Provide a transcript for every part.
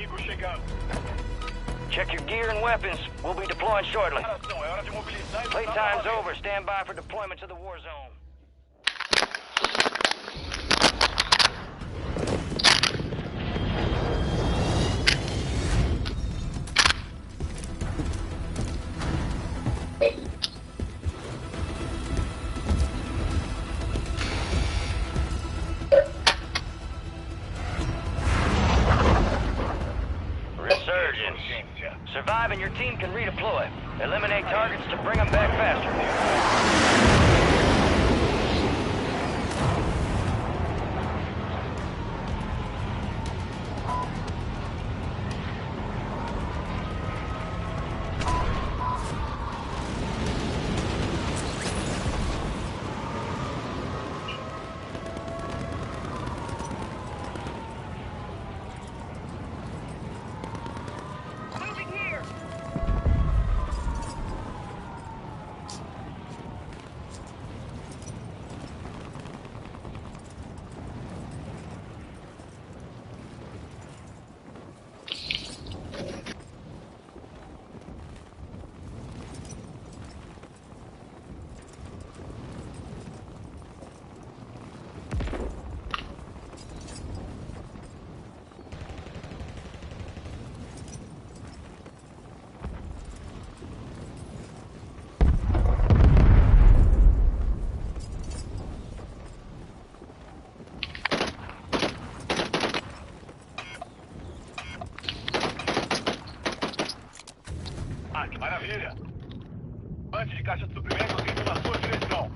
Inimigo chegando. Check your gear and weapons. We'll be deploying shortly. É hora de mobilizar e Playtime's over. Stand by for deployment to the war zone. Survive and your team can redeploy. Eliminate targets to bring them back faster. Ah, que maravilha! Bande de caixa de suprimentos indo na sua direção.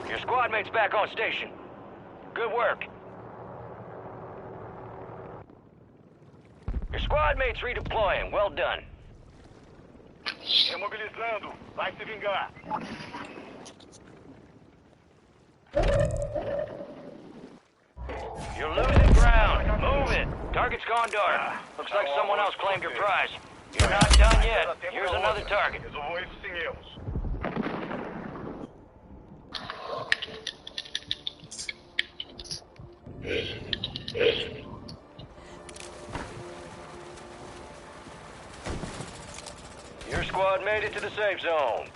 Your squad mate's back on station. Good work. Your squad mate's redeploying. Well done. Remobilizando. Vai se vingar. You're losing ground. Move it. Target's gone dark. Looks like someone else claimed your prize. You're not done yet. Here's another target. Resolvou isso sem erros. Your squad made it to the safe zone.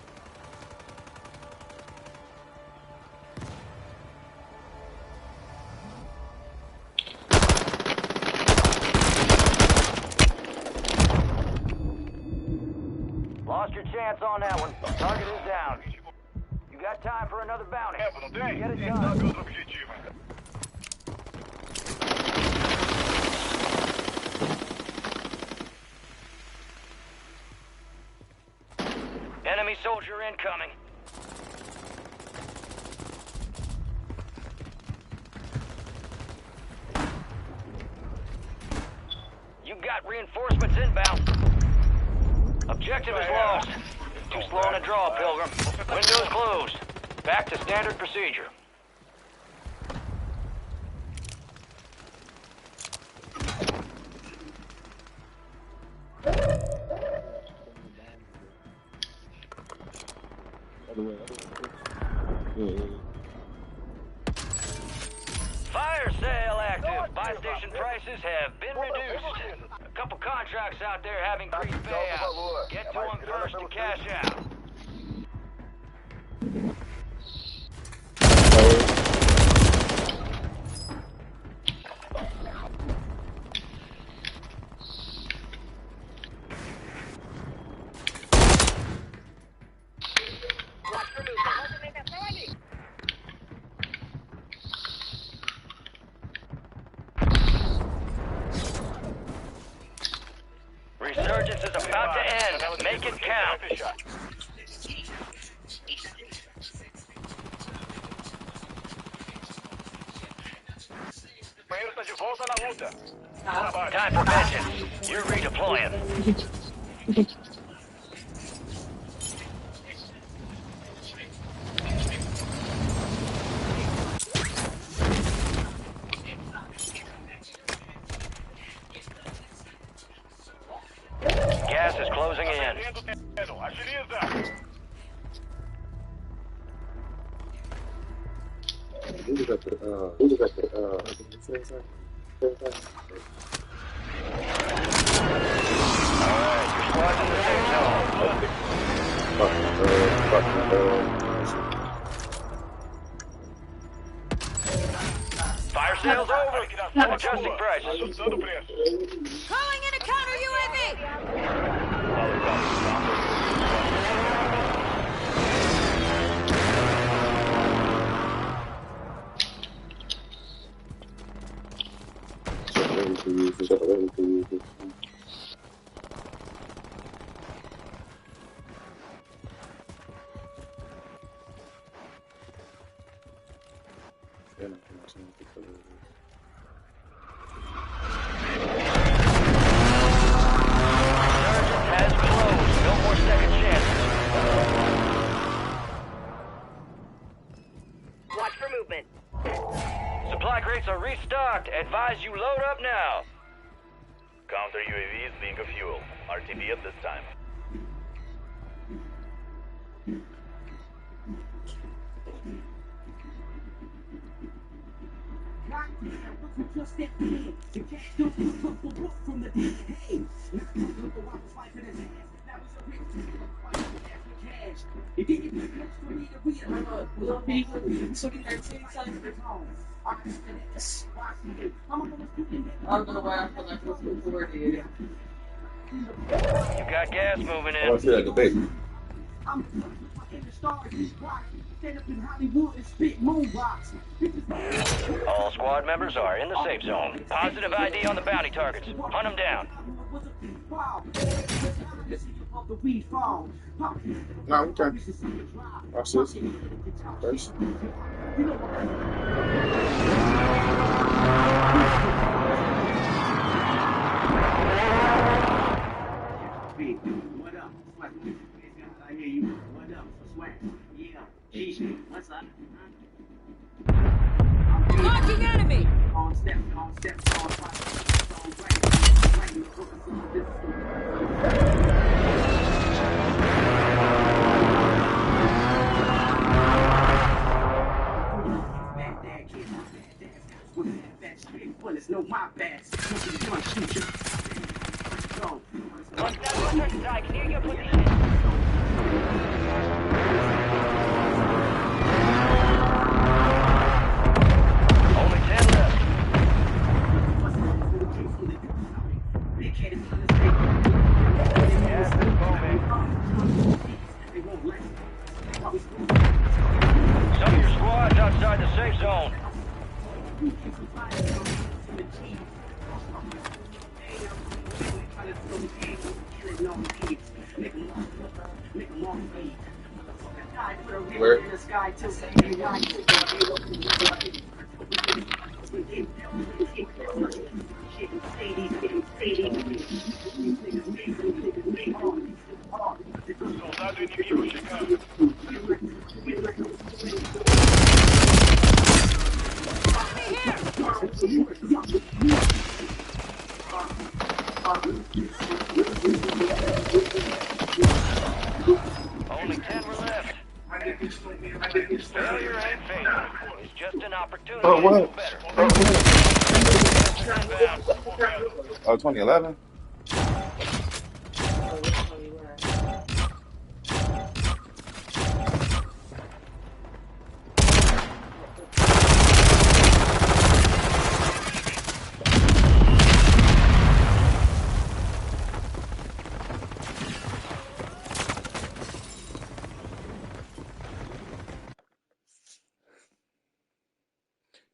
Lost your chance on that one. Target is down. You got time for another bounty. Não tem? Get it Sabe done. outro objetivo. Enemy soldier incoming. You got reinforcements inbound. Objective is lost. Too slow in a draw, Pilgrim. Windows closed. Back to standard procedure. Fire sale active. Buy station prices have been reduced. A couple contracts out there have increased payouts. Get to them first to cash out. Resurgence is about to end. Make it count. O companheiro está de volta na luta. Time for vengeance. You're redeploying. Gas is closing in. Agiliza. Alright, your squad's in the safe zone. Fire sale's over. Adjusting prices. Ajustando o preço. Calling in a counter UAV! Resurgence has closed. No more second chances. Watch for movement. Supply crates are restocked. Advise you load up now. Counter UAV is being a fuel. RTB at this time. You got gas moving I want to in. see that debate. All squad members are in the safe zone. Positive ID on the bounty targets. Hunt them down. No, okay. Watch this. First. Marking enemy! Only 10 left. Gas is moving. Some of your squad's outside the safe zone. Where? Soldado inimigo chegando. Only 10 were left. Failure ain't fatal. It's just an opportunity Oh, to do what? better. Oh, 2011?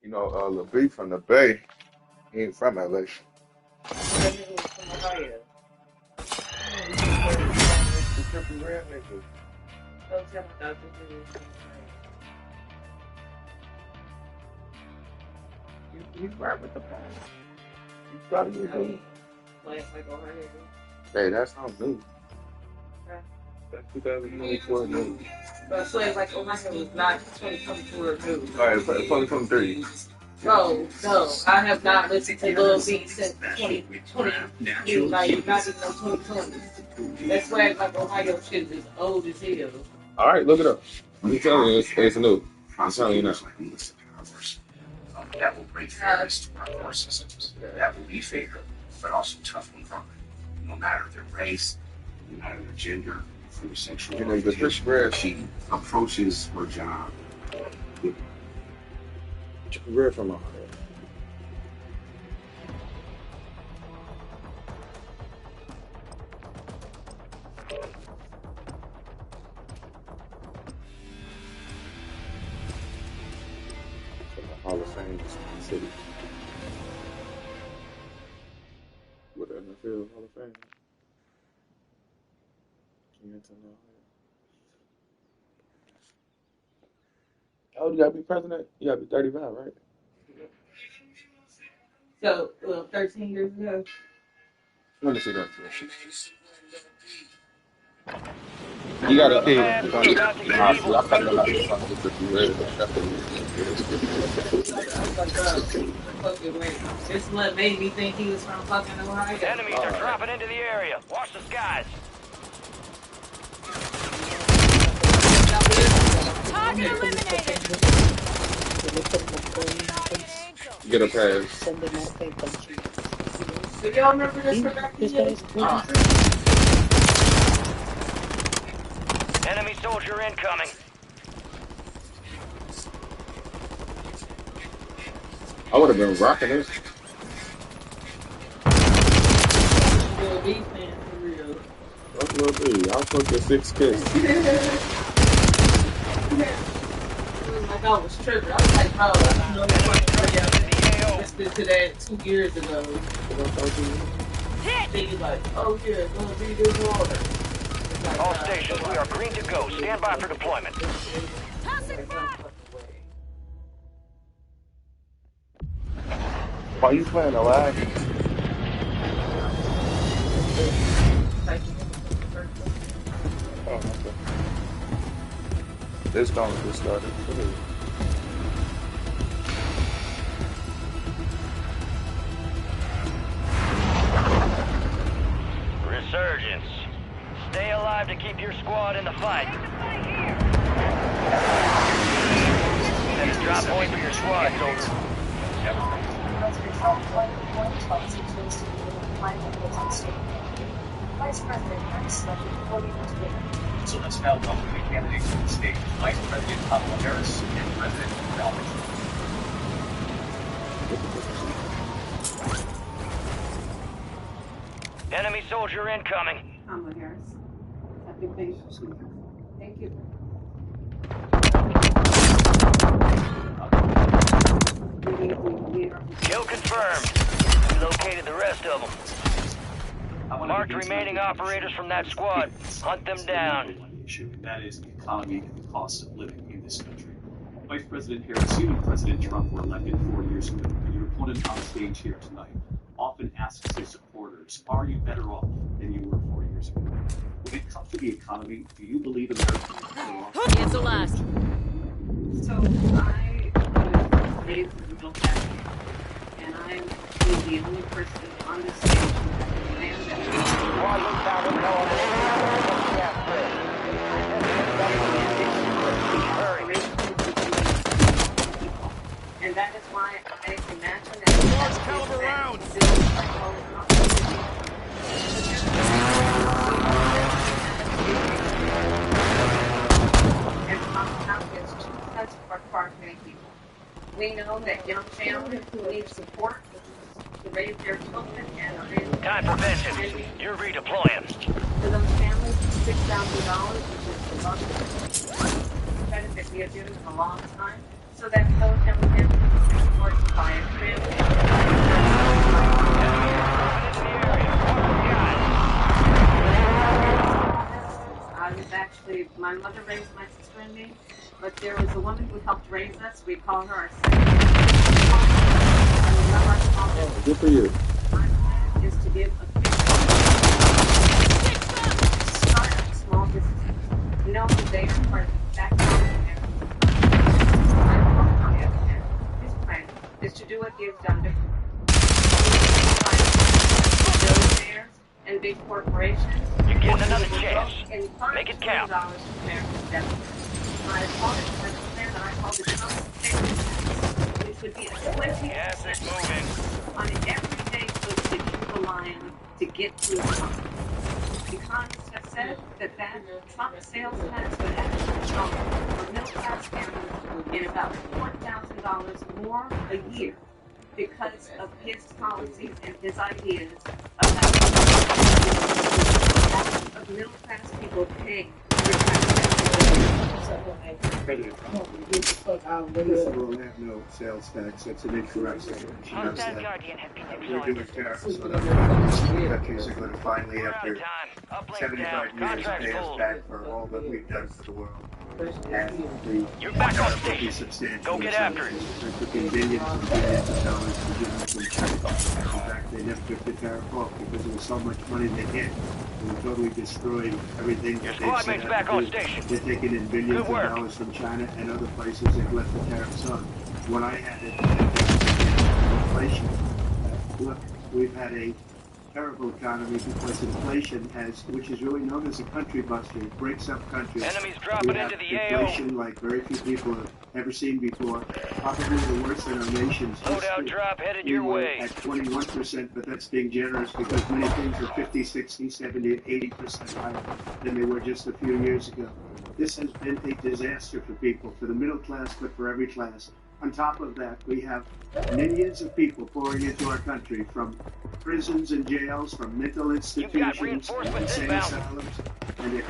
You know, LeBee from the Bay, he ain't from LA. The triple red nigga. You right with the phone. You started your new. Hey, that's not new. That's 2024 new. But Slave Like Ohio was not 2024 new. All right, 2023. No, I have not listened to Lil B since 2020, like not even 2020. That Swag Like Ohio shit is old as hell. All right, look it up. I'm telling you, it's new. I'm telling you now. That will bring fairness to our core systems. That will be fair, but also tough and firm. No matter their race, no matter their gender, their sexuality. You know, the fish bread. She approaches her job with Red from Ohio. Hall of Fame city. With the NFL Hall of Fame. Oh, you gotta be president? You gotta be 35, right? So, 13 years ago. Let me see that. You gotta see. I probably gonna have to talk to the red. This is what made me think he was from fucking Ohio. Enemies are dropping into the area. Watch the skies. Target eliminated! Get a pass. Do y'all remember this from back then? Enemy soldier incoming. I would have been rocking this. Little B fan for real. What's Lil B? I'll fuck the 6 kiss. Like I was tripping. I was like, bro, I know you listened to that 2 years ago. They was like, oh yeah, gonna be this water. Like, All stations, we are green to go. Stand by for deployment. Why you playing a lag? Oh, okay. This don't get started. Resurgence. Stay alive to keep your squad in the fight. Set a drop point for your squad, soldier. Vice President Harris selected 40%. So let's now welcome the candidates for the stage, Vice President Kamala Harris and President Donald Trump. Enemy soldier incoming. Kamala Harris. Happy Thanksgiving. Thank you. Kill confirmed. We located the rest of them. Marked remaining operators from that squad. Hunt them down. That is the economy and the cost of living in this country. Vice President Harris, you and President Trump were elected 4 years ago, and your opponent on stage here tonight often asks his supporters, are you better off than you were 4 years ago? When it comes to the economy, do you believe Americans are better off? Cancel last. So I was raised in the middle class, and I'm the only person on this stage who has a man that and that is why I imagine that large caliber rounds. And how gets too much for far too many people. We know that young families who need support to raise their children and are in Time for vengeance. You're redeploying. for those families, $6,000, which is the most credit that we have given in a long time, so that those young families can afford to buy a crib. I was actually, my mother raised my sister and me, but there was a woman who helped raise us. We call her our second. Good for you. My plan is to give a start up small businesses. Know that they are part of the backbone of his plan is to do what he has done before. Billionaires and big corporations. You're getting another chance. In Make it count. $5 to American deficit. My opponent has a plan that I call the compensation tax, which would be a 20% Yes, it's moving. on an everyday goods that you rely on to get through the month. Economists have said that Trump sales tax would actually result for middle-class families in about $4,000 more a year because of his policies and his ideas about of middle-class people paying their taxes. President Trump. First of all, they have no sales tax. That's an incorrect statement. She knows that. Guardian has been We're doing tariffs so that countries are going to finally, after 75 years, pay us back for all that we've done for the world. And You're back on will be station. substantial. Go get after it. They're cooking billions and billions of dollars to give them from China. In fact, they never took the tariff off because there was so much money they get. They totally destroyed everything Your that they squad set mate's out back to on do. station. They're taking in billions Good of work. dollars from China and other places. They've left the tariffs on. When I had it, inflation. Look, we've had a terrible economy because inflation has, which is really known as a country buster. It breaks up countries. Enemies dropping We have into the AO. inflation like very few people have ever seen before. Probably the worst in our nation's Loadout history. drop headed We your were way. at 21%, but that's being generous because many things are 50, 60, 70, 80% higher than they were just a few years ago. This has been a disaster for people, for the middle class, but for every class. On top of that, we have millions of people pouring into our country from prisons and jails, from mental institutions, and insane asylums, and they're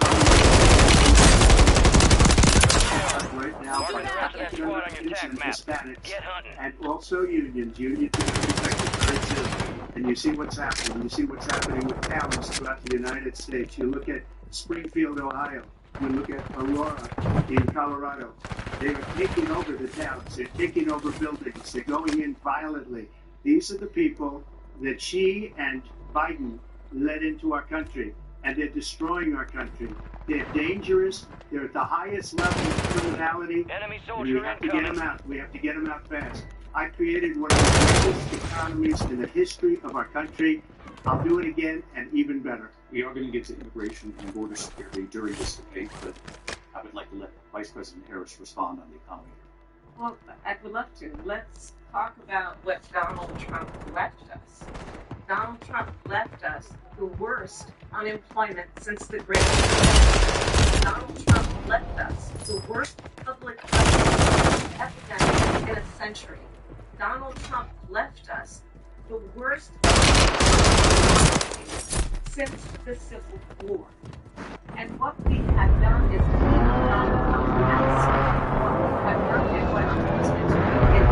right now by African Americans and Hispanics, and also unions. Unions are affected very too. And you see what's happening. You see what's happening with towns throughout the United States. You look at Springfield, Ohio. You look at Aurora in Colorado. They are taking over the towns. They're taking over buildings. They're going in violently. These are the people that she and Biden led into our country, and they're destroying our country. They're dangerous. They're at the highest level of criminality. Enemy And soldier we have to get incoming. them out. We have to get them out fast. I created one of the greatest economies in the history of our country. I'll do it again and even better. We are going to get to immigration and border security during this debate, but I would like to let Vice President Harris respond on the economy. Well, I would love to. Let's talk about what Donald Trump left us. Donald Trump left us the worst unemployment since the Great Recession. Donald Trump left us the worst public health epidemic in a century. Donald Trump left us the worst since the Civil War. And what we have done is clean Donald Trump's mess. What we have done and what he's going to do is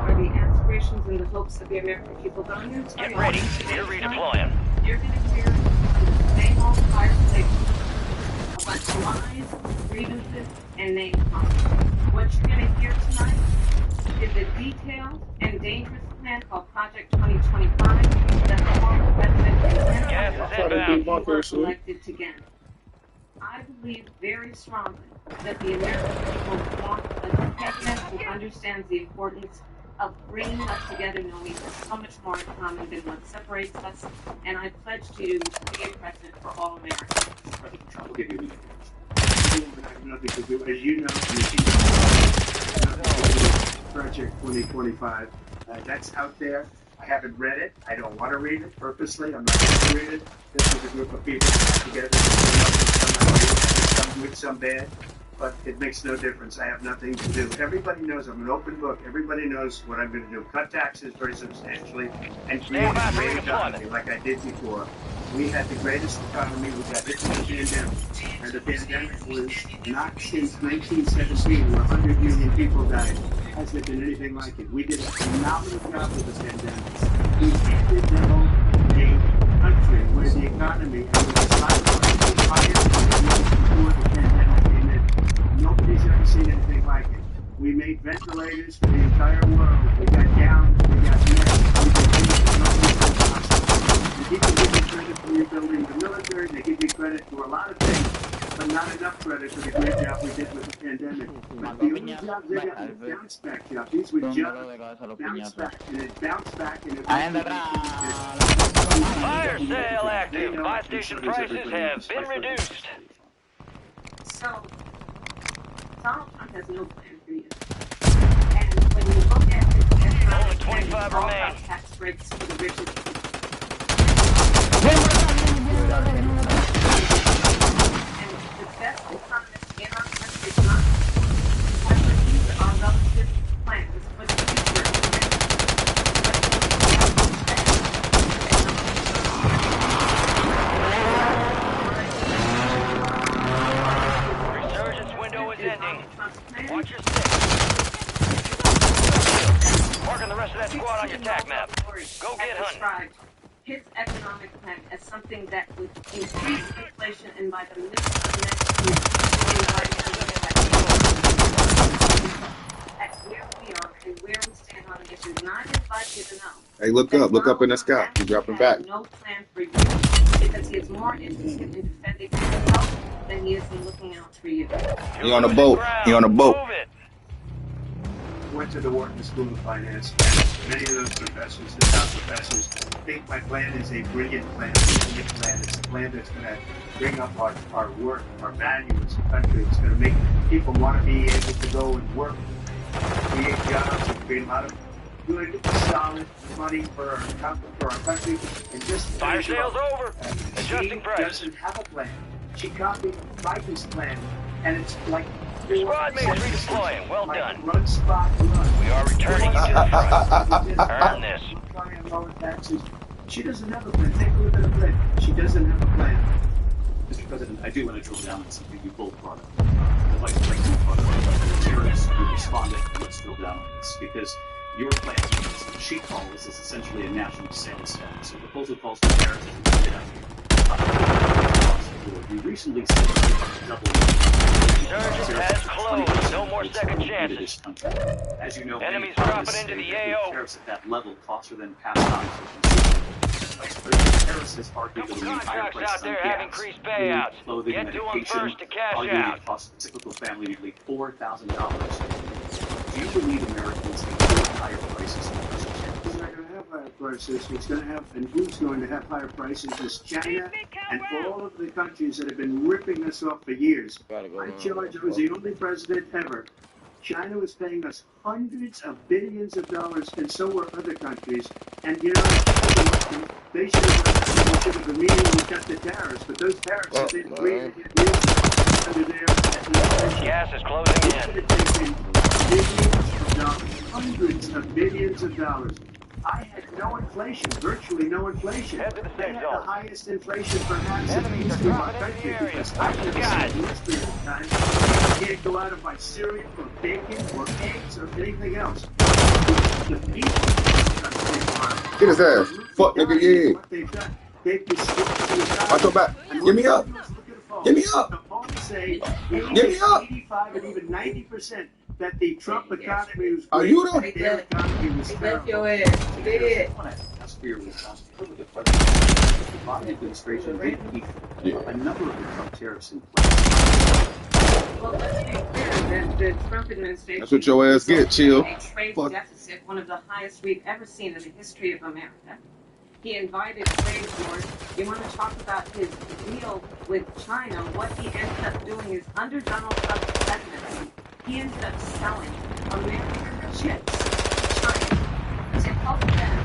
are the aspirations and the hopes of the American people. But I'm going to tell Get you, ready. You're redeploying. you're going to hear the same old fire statement, a bunch of lies, grievances, and name calling. What you're going to hear tonight is a detailed and dangerous plan called Project 2025 that the former president was elected to get. I believe very strongly that the American people want a president who understands the importance of bringing us together, knowing there's so much more in common than what separates us. And I pledge to you to be a president for all Americans. President Trump will give you a minute. I have nothing to do, as you know, Project 2025. That's out there. I haven't read it. I don't want to read it purposely. I'm not going to read it. This is a group of people together. Some good, some bad. But it makes no difference. I have nothing to do. Everybody knows I'm an open book. Everybody knows what I'm going to do. Cut taxes very substantially and create a great economy like I did before. We had the greatest economy. We got hit with the pandemic. And the pandemic was not since 1917 where 100 million people died. Has there been anything like it? We did a phenomenal job with the pandemic. We handed them a country where the economy and the society was higher than before the pandemic came in. Nobody's ever seen anything like it. We made ventilators for the entire world. We got gowns, we got masks, we did things that nobody could possibly. People give me credit for rebuilding the military. They give me credit for a lot of things, but not enough credit for the great job we did with the pandemic. But the only jobs they got were bounce back jobs. These were just bounce back, and it bounced back, and it Fire sale active. Buy station prices have been reduced. So, Donald Trump has no plan for you. And when you look at his economic plan, it's all about tax breaks for the richest people. And the best economists in our country is not what these are relative plans, but the future Resurgence window is ending. Watch your six. Marking the rest of that squad on your tac map. Go get hunting. His economic plan as something that would increase inflation, and by the middle of next year, at where we are and where we stand on the issue, not his budget to know. Hey, look up in the sky. He's dropping back. No plan for you because he is more interested in defending himself than he is in looking out for you. He on a boat. He on a boat. Went to the Wharton School of Finance. Many of those professors, the top professors, think my plan is a brilliant plan. It's a plan that's going to bring up our work, our value as a country. It's going to make people want to be able to go and work, create jobs, and create a lot of good, solid money for our country. And just fire sale's over. Adjusting price. She doesn't have a plan. She copied Biden's plan, and it's like Your squad mates redeploying. Well done. Run, spot, run. We are returning you to the front. Earn this. Playin lower taxes. She doesn't have a plan. Take a look at her plan. She doesn't have a plan. Mr. President, I do want to drill down on something you both brought up. The Vice President brought up the terrorists who responded. Let's drill down on this because your plan, as she calls this, is essentially a national sales tax. So the proposal calls for terrorists to get out here. We recently said double. Surge has closed. No more second chances. As you know, enemies dropping into the AO. Tariffs at that level costs are then passed on to consumers. Terrorists has argued that higher Contracts prices out there on have gas, increased food, payouts. clothing, Get to them medication, first to cash arguing out. it costs a typical family nearly $4,000. Do you believe Americans can afford higher prices in the It's not going to have higher prices. It's going to have, and who's going to have higher prices is China and all of the countries that have been ripping us off for years. I charge, I was the only president ever. China was paying us hundreds of billions of dollars, and so were other countries. And you know, they should have immediately cut the tariffs, but those tariffs have been created under their Gas is closing in. billions of dollars, hundreds of billions of dollars. I had no inflation, virtually no inflation. Head to the They safe had zone. the highest inflation perhaps in the Enemies are history of our dropping into country the area. because I've never God. seen in this period of time. You can't go out and buy cereal or bacon or eggs or anything else. The people Get his ass. Fuck, nigga, yeah. what they've done. They've destroyed Watch your back. Give me up. Give me up. The polls say Give me up. 85 and even 90% that the Trump economy was great. Are you the- Their economy was Left terrible. your ass. You did. I want to ask for your response. The Biden administration did keep a number of the Trump tariffs in place. Well, let's be clear that the Trump administration... That's what your ass get, chill. ...a trade Fuck. deficit, one of the highest we've ever seen in the history of America. He invited trade wars. You want to talk about his deal with China? What he ended up doing is, under Donald Trump's presidency, he ended up selling American chips to China to help them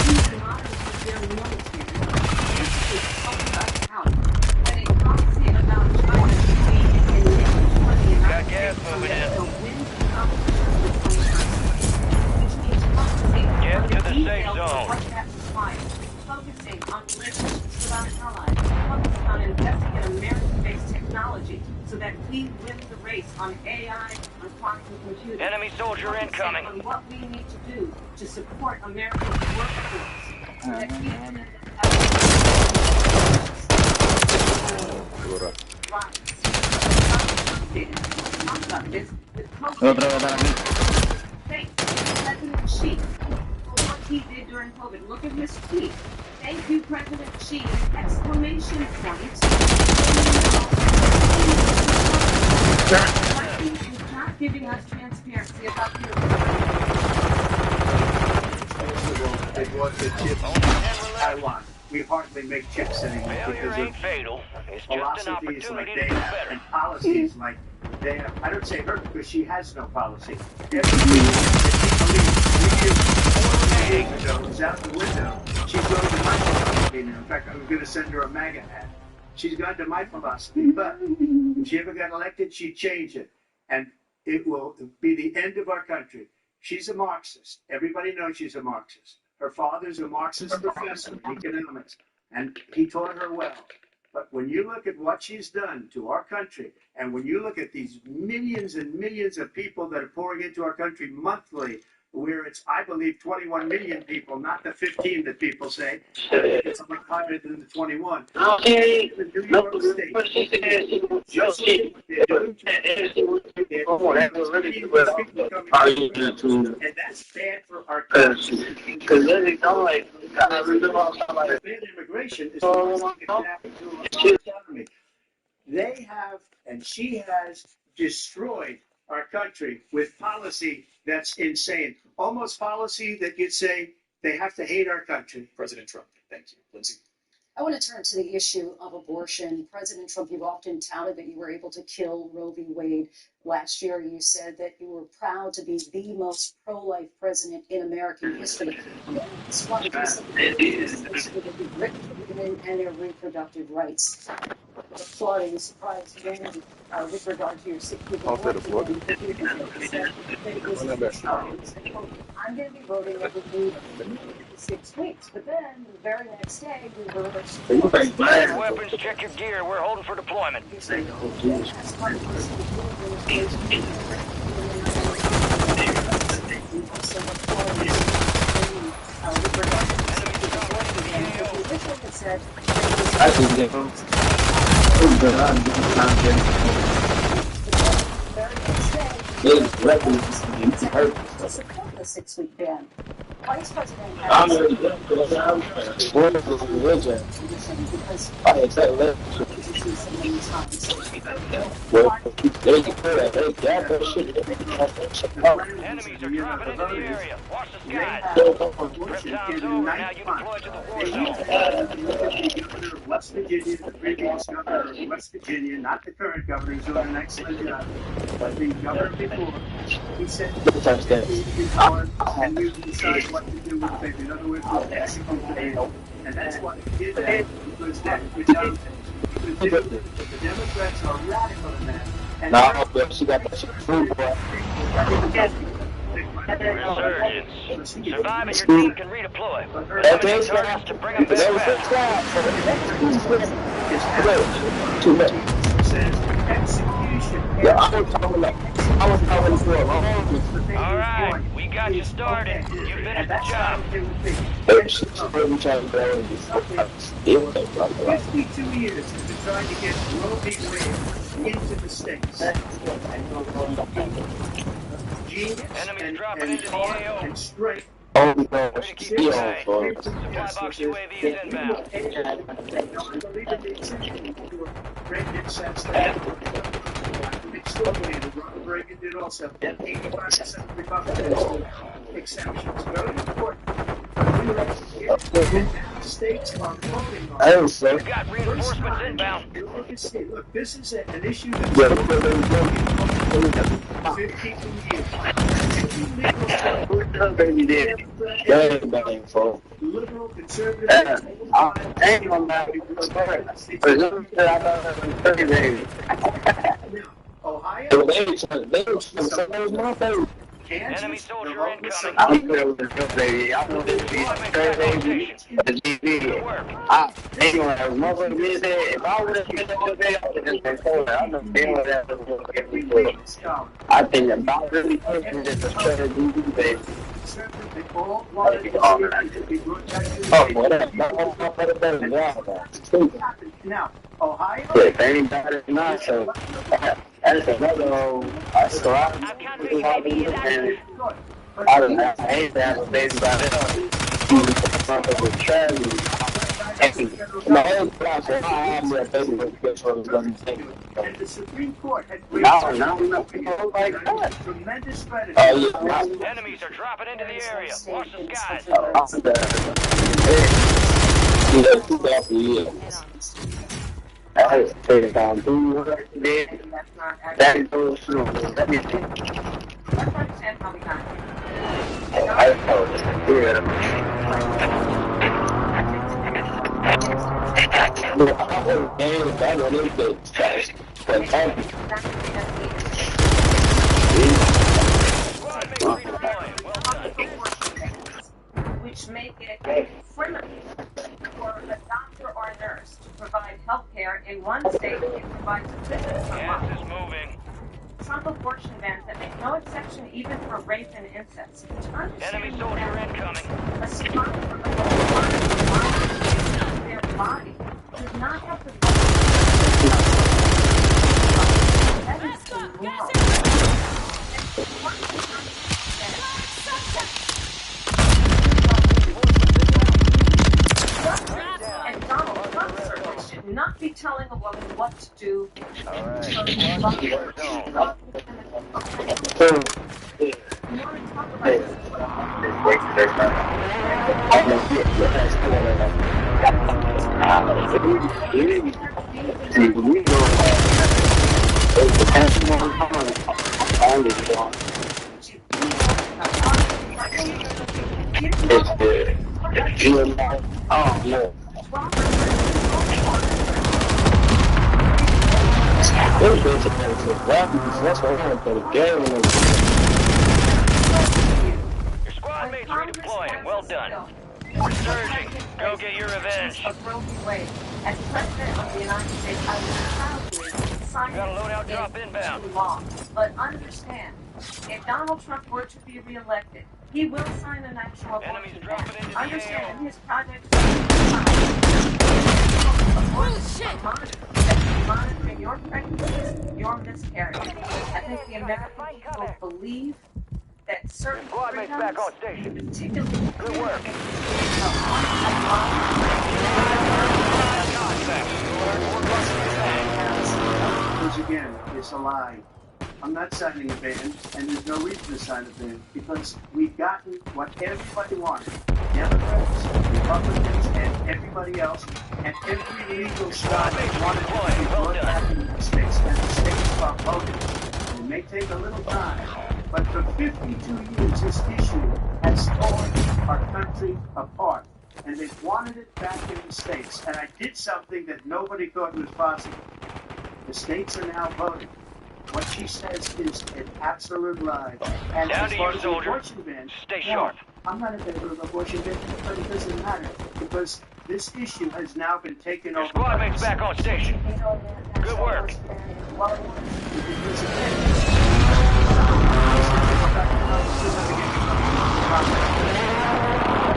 improve their military. Basically, help us out. When a policy about China should be in the United Got gas States moving so that in. the win competition with 2020, which means focusing Get on to the safe details of zone. what that requires, focusing on relationships with our allies, focusing on investing in American-based technology so that we win the race on AI, on quantum computing. Enemy soldier Focusing incoming. on what we need to do to support America's workforce so that we can talk about this with President Xi for what he did during COVID. Look at his tweet. Thank you, President Xi! Exclamation point. He's not giving us transparency about They bought the chips in Taiwan. We hardly make chips anymore Failure because ain't of fatal. It's just an philosophies opportunity like to they do have better. and policies like they have. I don't say her because she has no policy. Everything is out the window. She's going to my philosophy now. In fact, I was going to send her a MAGA hat. She's gone to my philosophy, but if she ever got elected, she'd change it. And it will be the end of our country. She's a Marxist. Everybody knows she's a Marxist. Her father's a Marxist professor in economics, and he taught her well. But when you look at what she's done to our country, and when you look at these millions and millions of people that are pouring into our country monthly, where it's, I believe, 21 million people, not the 15 that people say. I think it's a lot higher than the 21. Okay. The New York State. Just look what they're doing to and that's bad for our country. Because then they don't like, Bad immigration is the worst thing that can happen to our economy. They have, and she has, destroyed our country with policy that's insane. Almost policy that you'd say they have to hate our country. President Trump, thank you. Lindsay. I want to turn to the issue of abortion. President Trump, you've often touted that you were able to kill Roe v. Wade. Last year, you said that you were proud to be the most pro-life president in American history. This one is women and their reproductive rights. the flooding surprised again with regard to your 6-week abortion. Said that it was I'm going to be voting that would move to 6 weeks, but then the very next day reversed. Check weapons, check your gear. We're holding for deployment. To support the 6-week ban. Vice President Enemies are dropping into the area. Watch the skies. Prep time's over. Now you deploy to the war zone. West Virginia, the previous governor of West Virginia, not the current governor, who's doing an excellent job, but the governor before, he said, and we decide what to do with the baby. In other words, we'll execute the baby. And that's why he did that, because that was down there. The Democrats are radical in that. And she got that shit food, boy. Resurgence. Survive and your team can redeploy. Eliminate targets to bring them back fast. Too much. Execution. Yeah, I was talking for a long time. All right, we got you started. You finished the job. 52 years has been trying to get Roe v. Wade into the states. Genius and straight. Oh, no. Way to keep it tight. Supply box UAV is inbound. I believe it Reagan says that. Ronald Reagan did also. 85% of Republicans exceptions. Very important. The states are voting on it. We've got reinforcements inbound. Look, this is an issue that's been going on 52 years. Liberal, conservative, Ohio. Enemy soldier incoming. I think about really just trying to do baby. Oh, Now, Ohio. Yeah, anybody not so. That's another. I don't know. I hate to have a baby by now. My whole class, I had me a baby because I was going to take it. And the Supreme Court had No, like that. Tremendous credit. Enemies are dropping into the area. Watch the skies. I had to take it down. That goes through. Let me see. I which make it criminal for a doctor or a nurse to provide health care in one state and provide sufficient Gas is moving. Trump abortion bans that make no exception even for rape and incest. Enemy soldier incoming. A spot from the whole of their body does not have the that is immoral. And Donald Trump certainly should not be telling a woman what to do. That's what I want for the game. Your squad mates redeploying. Well done. Resurging. Go get your revenge. Of Roe v. Wade. As President of the United States, I was proud to sign Got a loadout drop inbound. into law. But understand, if Donald Trump were to be reelected, he will sign an actual Enemies abortion dropping ban. into the Understand, AO. his project Bullshit! monitoring your pregnancies, your miscarriage. I think the American people believe that certain Squad mates back on station. particularly Good work. Because again, it's a lie. I'm not signing a ban, and there's no reason to sign a ban, because we've gotten what everybody wanted. Democrats, Republicans, and everybody else, and every legal star that wanted to be brought back into the states, and the states are voting. It may take a little time, but for 52 years, this issue has torn our country apart. And they've wanted it back in the states. And I did something that nobody thought was possible. The states are now voting. What she says is an absolute lie. And Down as to far you, as the soldier. abortion ban, Stay no, sharp. I'm not in favor of abortion ban, but it doesn't matter because this issue has now been taken Your over. squad mates back on station. Good work. Because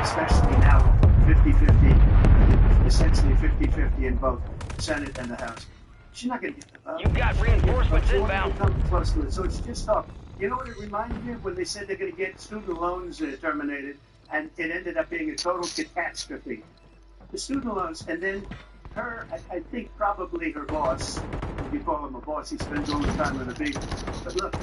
especially now, 50-50, essentially 50-50 in both Senate and the House. She's not going to get the vote. You've got reinforcements inbound. Come close to it. So it's just talk. You know what it reminded me of when they said they're going to get student loans terminated, and it ended up being a total catastrophe. The student loans, and then her, I think probably her boss, if you call him a boss, he spends all the time on the beach. But look,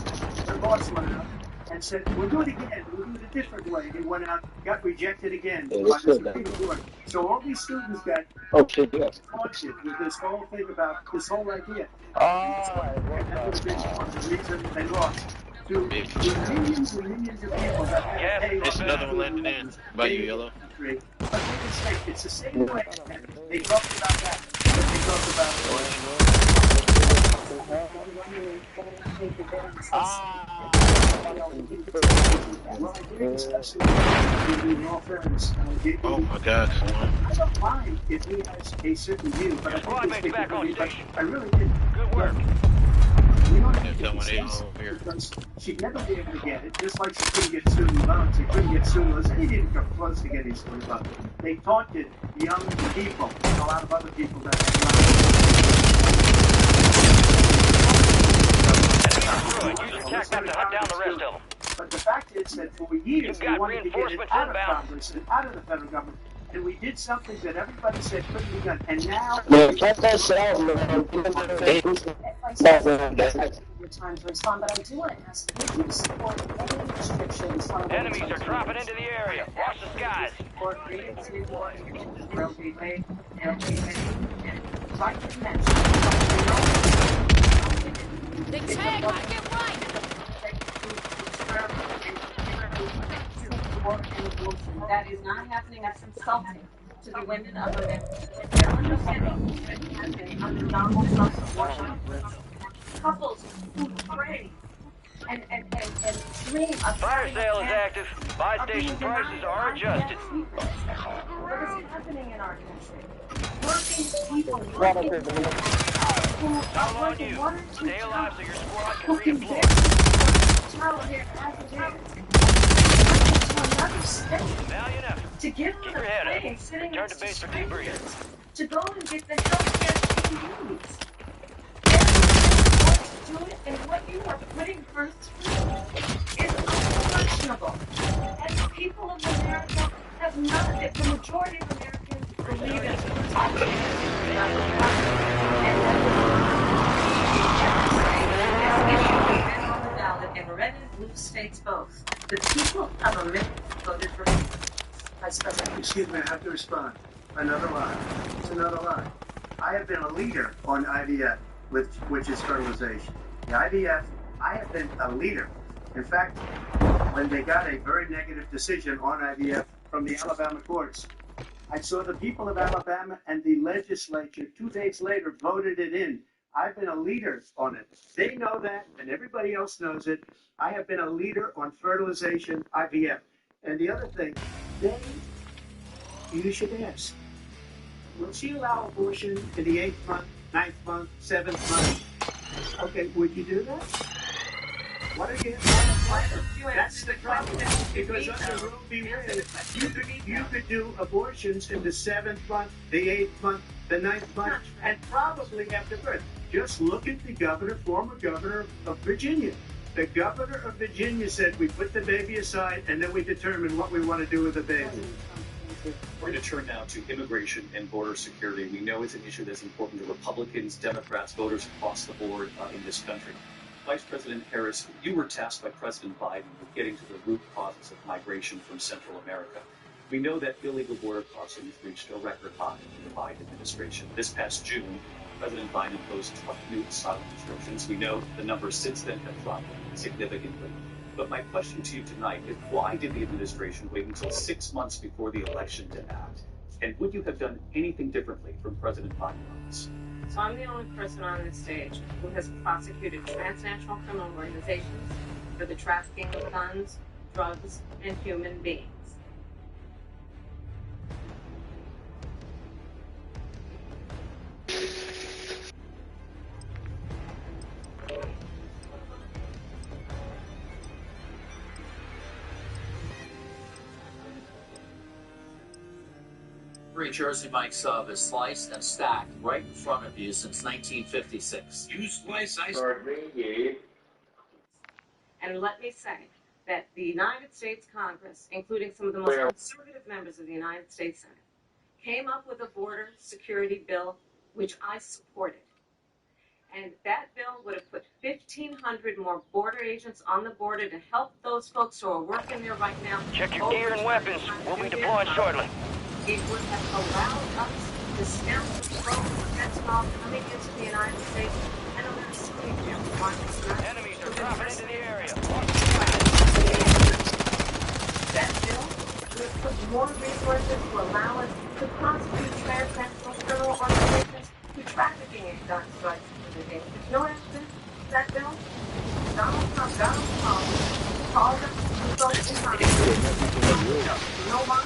her boss went out and said, we'll do it again, we'll do it a different way. He went out, got rejected again by the Supreme Court. So all these students got haunted with this whole thing about this whole idea. And that would have been one of the reasons they lost. To millions and millions of people that had to pay There's another one landing in by you, Yellow. But make a mistake, it's the same way. They talked about that. They talked Oh my God. I don't mind if he has a certain view, but I think back on station. I really did. Good work. You know what Yeah, tell my name over here. because she'd never be able to get it, just like she couldn't get student loans. She couldn't get student loans. They didn't come close to getting student loans. They taunted young people and a lot of other people that had Good. Use your tactic to hunt down the rest of them. But the fact is that for years You've they got wanted to get it reinforcements out of inbound. Congress and out of the federal government. And we did something that everybody said couldn't be done. And now... Your time to respond, but I do want to ask, would you support any restrictions on Enemies are dropping into the area. Watch the skies. for creating Roe v. Wade, like you mentioned, They tag like it right! that is not happening. That's insulting to the women of America. They're understanding that has been under Donald Trump's abortion. Couples who pray and dream of Fire having a sale is family active. Buy are being station denied prices are adjusted. What is happening in our country? Working people, who How are on working you? one or two Stay alive jobs, so your squad who can can redeploy. child care as it is, to another state Valiant effort. to give Keep them your a head up. place sitting Return next to to base for strangers, debrief. to go and get the health care that he needs. To do it, and what you are putting her through is unconscionable. And the people of America have not, if the majority of Americans believe in this issue has been on the ballot in red and blue states both. The people of America voted for Vice President. Excuse me, I have to respond. Another lie. It's another lie. I have been a leader on IVF, which is fertilization. The IVF, I have been a leader. In fact, when they got a very negative decision on IVF from the Alabama courts, I saw the people of Alabama and the legislature 2 days later voted it in. I've been a leader on it. They know that, and everybody else knows it. I have been a leader on fertilization, IVF. And the other thing, you should ask, will she allow abortion in the 8th month, 9th month, 7th month? Okay, would you do that? What are you? That's the problem. Because under Roe v. Wade, you could do abortions in the 7th month, the 8th month, the 9th month, and probably after birth. Just look at the former governor of Virginia. The governor of Virginia said we put the baby aside and then we determine what we want to do with the baby. We're going to turn now to immigration and border security. We know it's an issue that's important to Republicans, Democrats, voters across the board in this country. Vice President Harris, you were tasked by President Biden with getting to the root causes of migration from Central America. We know that illegal border crossings reached a record high in the Biden administration. This past June, President Biden imposed 20 new asylum restrictions. We know the numbers since then have dropped significantly. But my question to you tonight is, why did the administration wait until 6 months before the election to act? And would you have done anything differently from President Biden on this? So I'm the only person on this stage who has prosecuted transnational criminal organizations for the trafficking of guns, drugs, and human beings. Every Jersey Mike sub is sliced and stacked right in front of you since 1956. You slice ice. And let me say that the United States Congress, including some of the most conservative members of the United States Senate, came up with a border security bill, which I supported. And that bill would have put 1,500 more border agents on the border to help those folks who are working there right now. Check your gear and weapons. We'll be deploying shortly. It would have allowed us to stem the flow of fentanyl coming into the United States and eliminate the markets. Enemies are dropping into the area. That bill would put more resources to allow us to prosecute transnational criminal organizations who trafficking in guns, drugs, and everything. You know what happened to that bill? Donald Trump called us to folks in Congress. You know why?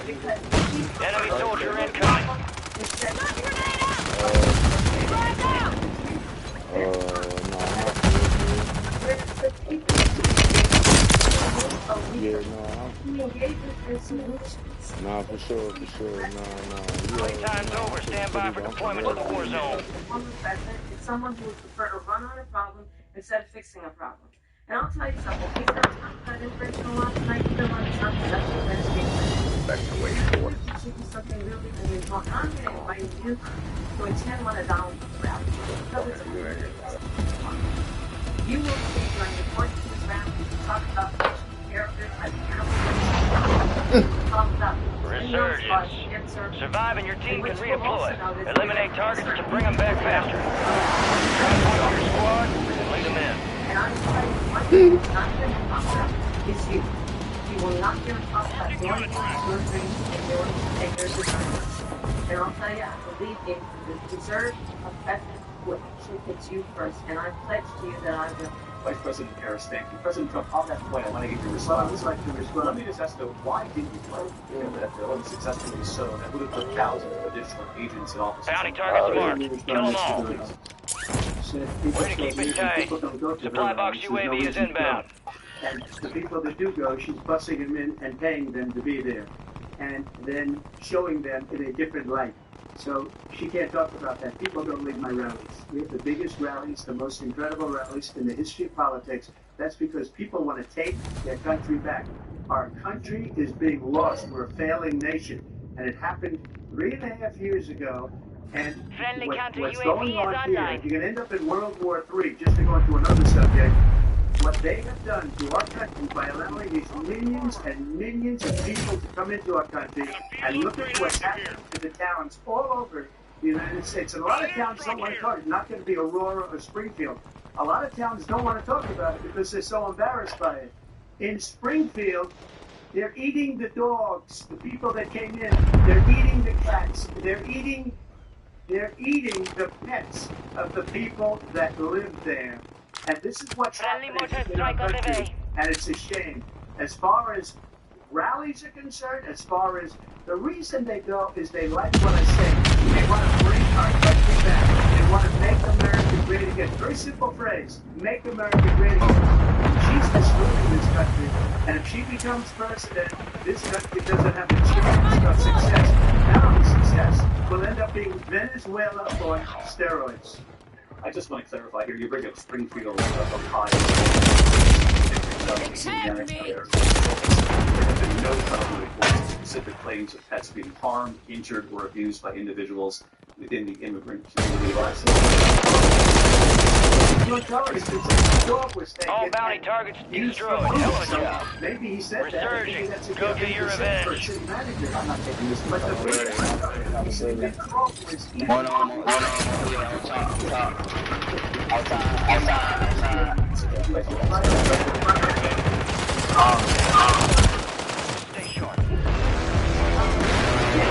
Because enemy soldier incoming. No, for sure. Playtime's over. Stand by for deployment to the war zone. It's someone who would prefer to run on a problem instead of fixing a problem. And I'll tell you something. He's going to talk about immigration a lot tonight. He's going to run something that's something really unusual. I'm going to invite you to attend one of Donald Trump's rallies. You will see during the course of this rally, talk about characters like Resurgence. Survive and your team can redeploy. Eliminate targets to bring them back faster. Drive one of your squad and lead them in. And I'm telling you, one thing that's not going to talk about is you. You will not hear him talk about your dreams and your desires. And I'll tell you, I believe in the deserve of president who actually puts you first. And I pledge to you that I will. Vice President Harris, thank you. President Trump, on that point, I want to get your response. Let me just ask, though, why didn't you vote that bill and successfully so? That would have put thousands of additional agents in office. Bounty targets marked. Kill them all. Way to keep it tight. Supply box UAV is inbound. And the people that do go, she's busing them in and paying them to be there. And then showing them in a different light. So she can't talk about that. People don't leave my rallies. We have the biggest rallies, the most incredible rallies in the history of politics. That's because people want to take their country back. Our country is being lost. We're a failing nation. And it happened 3.5 years ago. And what's going on here, you can end up in World War III, just to go into another subject. What they have done to our country by allowing these millions and millions of people to come into our country, and look at what's happening to the towns all over the United States. And a lot of towns don't want to talk. It's not going to be Aurora or Springfield. A lot of towns don't want to talk about it because they're so embarrassed by it. In Springfield, they're eating the dogs, the people that came in. They're eating the cats. They're eating They're eating the pets of the people that live there. And this is what's happening in our country. And it's a shame. As far as rallies are concerned, as far as the reason they go is they like what I say. They want to bring our country back. They want to make America great again. Very simple phrase. Make America great again. She's destroying this country. And if she becomes president, this country doesn't have a chance of success. Now the success will end up being Venezuela on steroids. I just want to clarify here. You bring up Springfield, Ohio. Attack me! There have been no federal reports of specific claims of pets being harmed, injured, or abused by individuals within the immigrant community. All bounty targets destroyed. Hell of a job. Maybe he said Resurging. That. Go get your revenge. I'm not taking this. But the One on, outside. Stay sharp. Get back.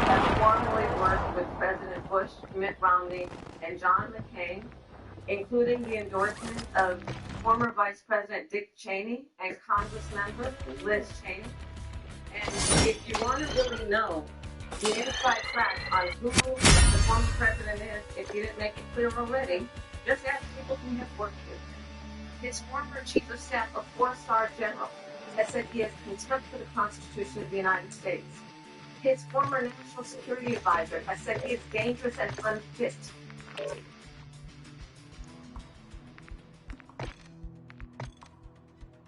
Has formally worked with President Bush, Mitt Romney, and John McCain, including the endorsement of former Vice President Dick Cheney and Congressmember Liz Cheney. And if you want to really know the inside track on who the former president is, if you didn't make it clear already, just ask people who have worked with him. His former chief of staff, a 4-star general, has said he has contempt for the Constitution of the United States. His former national security advisor has said he is dangerous and unfit.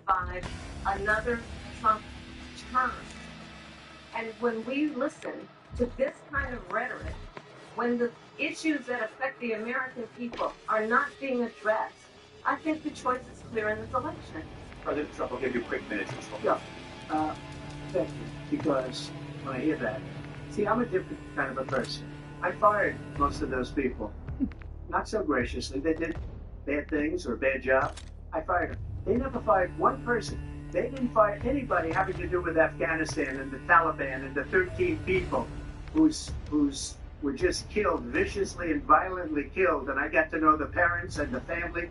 By another Trump term. And when we listen to this kind of rhetoric, when the issues that affect the American people are not being addressed, I think the choice is clear in this election. President Trump, I'll give you a quick minute. Yeah. Thank you. Because when I hear that, see, I'm a different kind of a person. I fired most of those people. Not so graciously. They did bad things or a bad job. I fired them. They never fired one person. They didn't fire anybody having to do with Afghanistan and the Taliban and the 13 people who's were just killed, viciously and violently killed. And I got to know the parents and the family.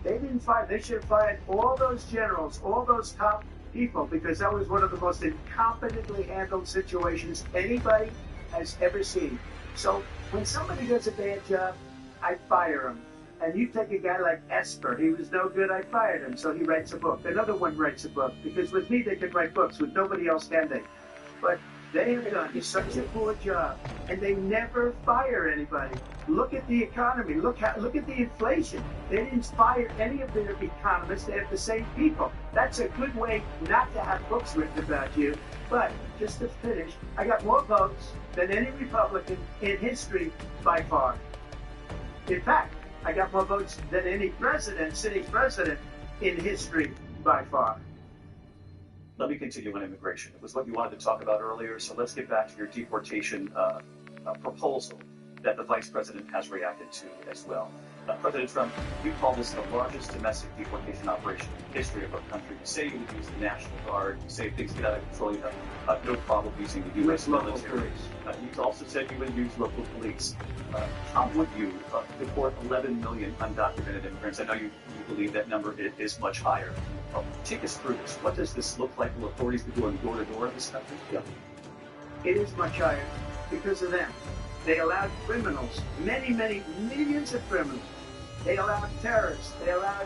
They didn't fire. They should have fired all those generals, all those top people, because that was one of the most incompetently handled situations anybody has ever seen. So when somebody does a bad job, I fire him. And you take a guy like Esper, he was no good, I fired him, so he writes a book. Another one writes a book, because with me they can write books, with nobody else can they. But they have done such a poor job, and they never fire anybody. Look at the economy, look at the inflation. They didn't fire any of their economists, they have the same people. That's a good way not to have books written about you. But just to finish, I got more votes than any Republican in history by far. In fact, I got more votes than any president, sitting president in history by far. Let me continue on immigration. It was what you wanted to talk about earlier, so let's get back to your deportation proposal that the vice president has reacted to as well. President Trump, you call this the largest domestic deportation operation in the history of our country. You say you would use the National Guard. You say if things get out of control, you have no problem using the U.S. military. You also said you would use local police. How would you deport 11 million undocumented immigrants? I know you believe that number is much higher. Take us through this. What does this look like? Will authorities be going door to door in this country? Yeah. It is much higher because of them. They allowed criminals, many, many millions of criminals. They allowed terrorists. They allowed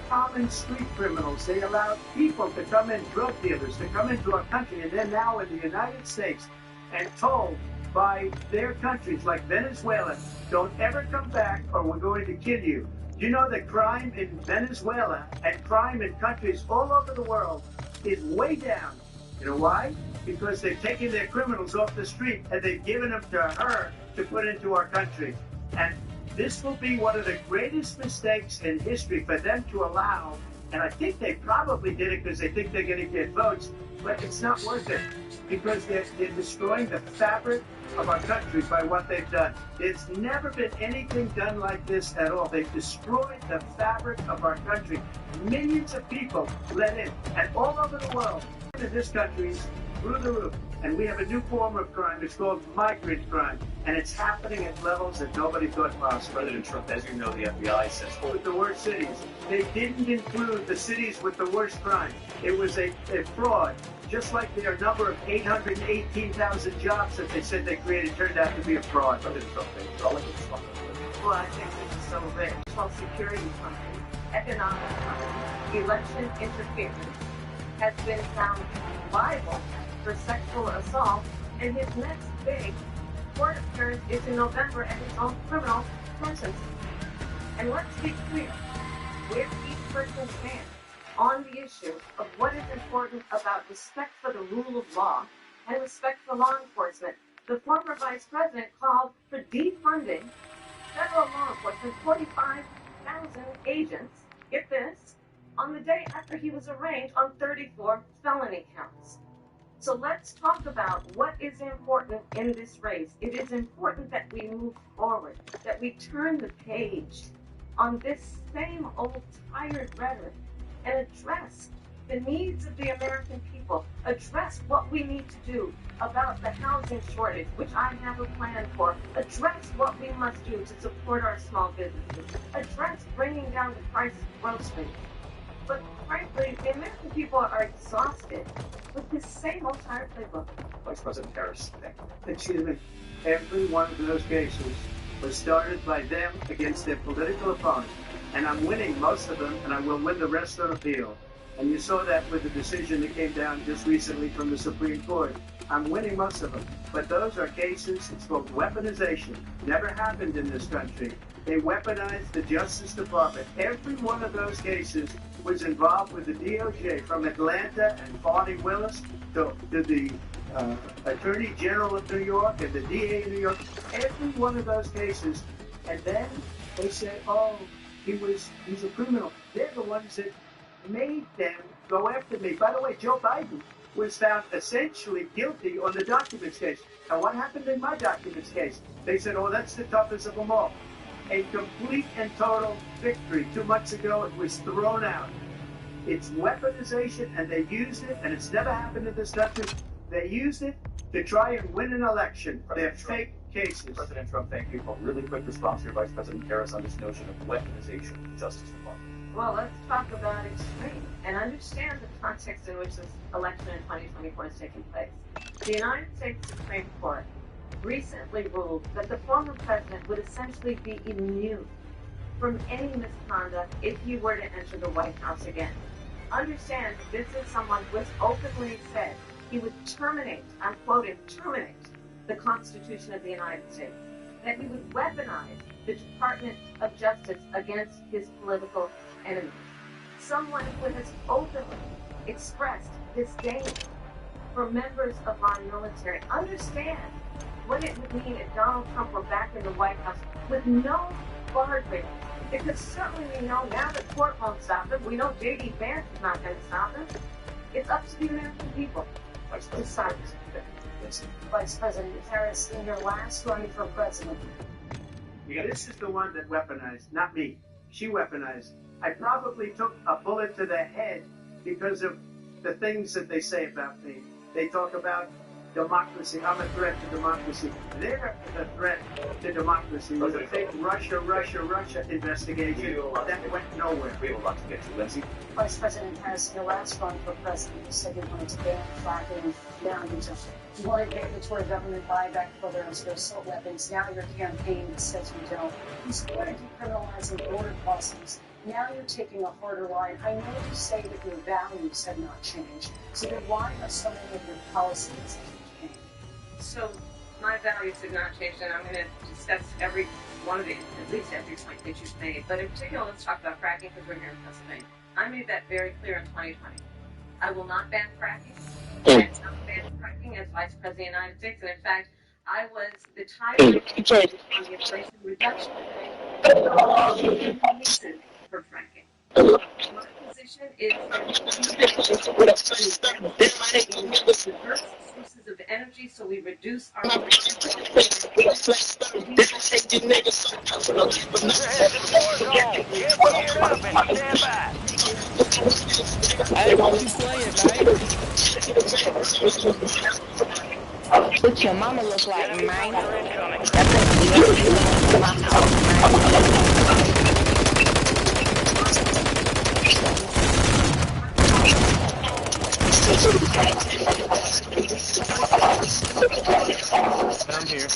common street criminals. They allowed people to come in, drug dealers, to come into our country. And they're now in the United States and told by their countries like Venezuela, don't ever come back or we're going to kill you. You know that crime in Venezuela and crime in countries all over the world is way down. You know why? Because they've taken their criminals off the street and they've given them to her to put into our country. And this will be one of the greatest mistakes in history for them to allow And I think they probably did it because they think they're going to get votes, but it's not worth it because they're destroying the fabric of our country by what they've done. There's never been anything done like this at all. They've destroyed the fabric of our country. Millions of people let in, and all over the world, in this country, is through the roof. And we have a new form of crime. It's called migrant crime. And it's happening at levels that nobody thought possible. President Trump, as you know, the FBI says with the worst cities. They didn't include the cities with the worst crime. It was a fraud. Just like their number of 818,000 jobs that they said they created turned out to be a fraud. President Trump, well, I think this is so rich. National security company, economic company, election interference has been found liable for sexual assault, and his next big court appearance is in November at his own criminal sentence. And let's be clear, where each person stands on the issue of what is important about respect for the rule of law and respect for law enforcement. The former vice president called for defunding federal law enforcement, 45,000 agents, get this, on the day after he was arraigned on 34 felony counts. So let's talk about what is important in this race. It is important that we move forward, that we turn the page on this same old tired rhetoric and address the needs of the American people, address what we need to do about the housing shortage, which I have a plan for, address what we must do to support our small businesses, address bringing down the price of groceries. But frankly, the American people are exhausted with this same old tired playbook. Vice President Harris, thank you. Excuse me. Every one of those cases was started by them against their political opponent. And I'm winning most of them, and I will win the rest on appeal. And you saw that with the decision that came down just recently from the Supreme Court. I'm winning most of them. But those are cases, it's called weaponization. Never happened in this country. They weaponized the Justice Department. Every one of those cases was involved with the DOJ, from Atlanta and Barney Willis to the Attorney General of New York and the DA of New York. Every one of those cases. And then they said, oh, he's a criminal. They're the ones that made them go after me. By the way, Joe Biden was found essentially guilty on the documents case. And what happened in my documents case? They said, oh, that's the toughest of them all. A complete and total victory. 2 months ago, it was thrown out. It's weaponization, and they used it, and it's never happened in this country. They used it to try and win an election. They're fake cases. President Trump, thank you. A really quick response here, Vice President Harris, on this notion of weaponization of the Justice Department. Well, let's talk about extreme and understand the context in which this election in 2024 is taking place. The United States Supreme Court recently ruled that the former president would essentially be immune from any misconduct if he were to enter the White House again. Understand, this is someone who has openly said he would terminate, I'm quoting, terminate the Constitution of the United States, that he would weaponize the Department of Justice against his political enemies. Someone who has openly expressed disdain for members of our military. Understand what it would mean if Donald Trump were back in the White House with no guardrails. Because certainly we know now the court won't stop him. We know J.D. Vance is not going to stop him. It's up to the American people to decide. Vice President Harris, in your last run for president. This is the one that weaponized, not me. She weaponized. I probably took a bullet to the head because of the things that they say about me. They talk about democracy. I'm a threat to democracy. They're a threat to democracy. It was a fake Russia investigation that went nowhere. We have a lot to get to, Lindsay. Vice President Harris, in your last run for president, you said you wanted to ban fracking. Now you wanted mandatory government buyback for their assault weapons. Now your campaign says you don't. You supported decriminalizing border crossings. Now you're taking a harder line. I know you say that your values have not changed. So then why are so many of your policies changed? So my values have not changed, and I'm going to discuss every one of the, at least every point that you've made. But in particular, let's talk about fracking because we're here in Pennsylvania. I made that very clear in 2020. I will not ban fracking. I have not banned fracking as Vice President of the United States, and in fact, I was the title on the Inflation Reduction Act for fracking. My position is diverse sources of energy, so we reduce our dependence on Get geared up and stand by. Hey, what you playing, man? What your mama look like, man? I'm here.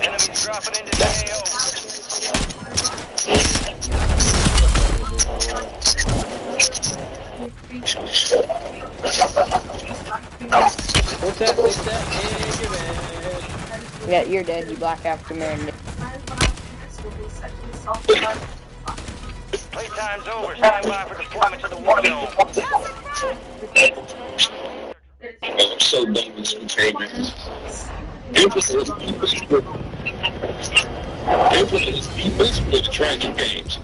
Enemies dropping into the AO. What's that? Fix that? Yeah, you're dead, you black African American. Playtime's over. Stand by for deployment to the war zone. I'm so done with this trade. Emphasis with the tracking games.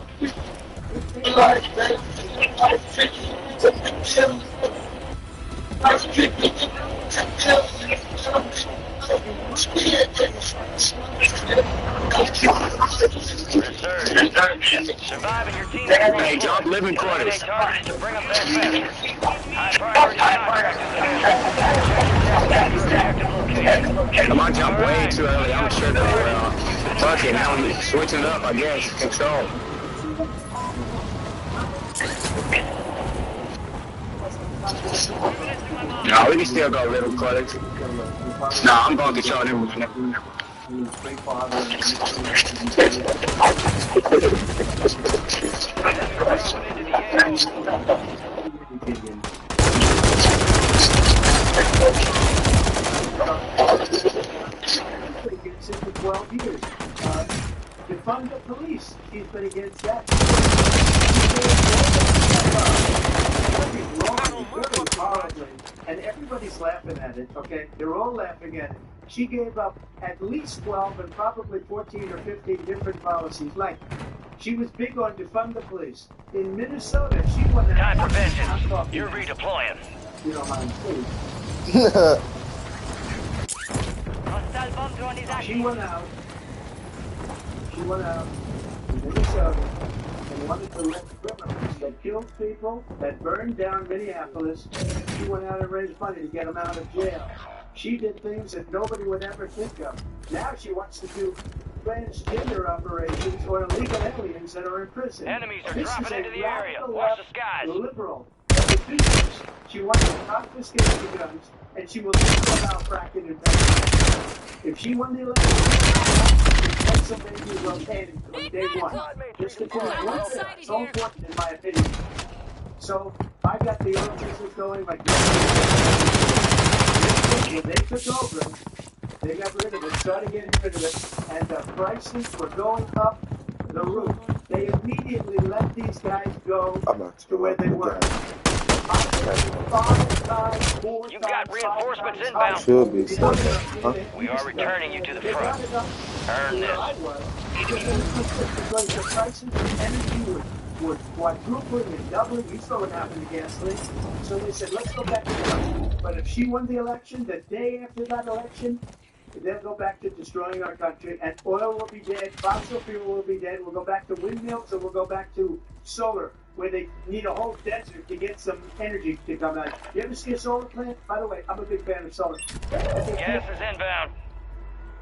Surviving your team. Hey, drop living quarters. Targets to bring them back faster. High priority contractors. Come on, jump way too early. I'm sure that fuck it, now we switching it up, I guess. Control. No, we can still go living quarters. No, I'm going to control them. For 12 years. Defund the police. He's been against that. And everybody's laughing at it, okay? They're all laughing at it. She gave up at least 12 and probably 14 or 15 different policies. Like, she was big on defund the police. In Minnesota, she went out. Time prevention. You're redeploying. You don't mind, please. She went out in Minnesota and wanted to let criminals that killed people, that burned down Minneapolis, she went out and raised money to get them out of jail. She did things that nobody would ever think of. Now she wants to do transgender operations or illegal aliens that are in prison. Enemies are dropping into the area. Watch the skies. Liberal. She wants to confiscate the guns, and she will never allow fracking in Pennsylvania. If she won the election, Pennsylvania will end from day one. Just to finish one thing, so important in my opinion. So I got the oil business going like this. When they took over, they got rid of it, started getting rid of it, and the prices were going up the roof. They immediately let these guys go to where they were. You've got reinforcements inbound. Should be. We are returning you to the front. Earn this. Because the prices of energy were quadrupling and doubling. You saw what happened to gasoline. So they said, let's go back to the election. But if she won the election, the day after that election, they'll go back to destroying our country, and oil will be dead, fossil fuel will be dead, we'll go back to windmills, and we'll go back to solar, where they need a whole desert to get some energy to come out. You ever see a solar plant? By the way, I'm a big fan of solar. Gas is inbound.